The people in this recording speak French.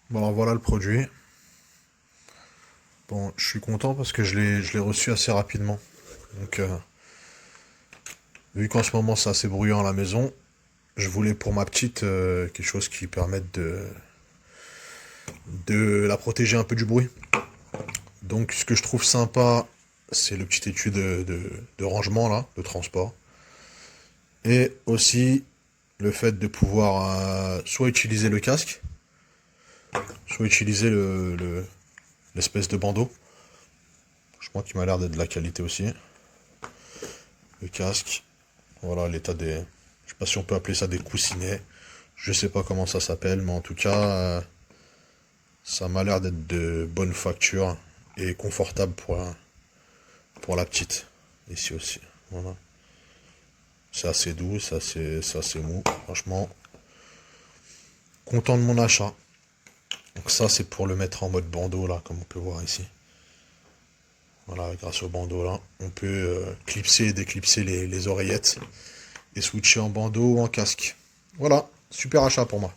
Bon, voilà le produit. Bon, je suis content parce que je l'ai reçu assez rapidement. Donc, vu qu'en ce moment c'est assez bruyant à la maison, je voulais pour ma petite quelque chose qui permette de la protéger un peu du bruit. Donc, ce que je trouve sympa, c'est le petit étui de rangement là, de transport. Et aussi le fait de pouvoir soit utiliser le casque, soit utiliser l'espèce de bandeau. Je crois qu'il m'a l'air d'être de la qualité aussi. Le casque. Voilà l'état des. Je sais pas si on peut appeler ça des coussinets. Je sais pas comment ça s'appelle, mais en tout cas, ça m'a l'air d'être de bonne facture et confortable pour la petite. Ici aussi. Voilà. C'est assez doux, c'est assez mou. Franchement, content de mon achat. Donc ça, c'est pour le mettre en mode bandeau, là, comme on peut voir ici. Voilà, grâce au bandeau, là, on peut clipser et déclipser les oreillettes et switcher en bandeau ou en casque. Voilà, super achat pour moi.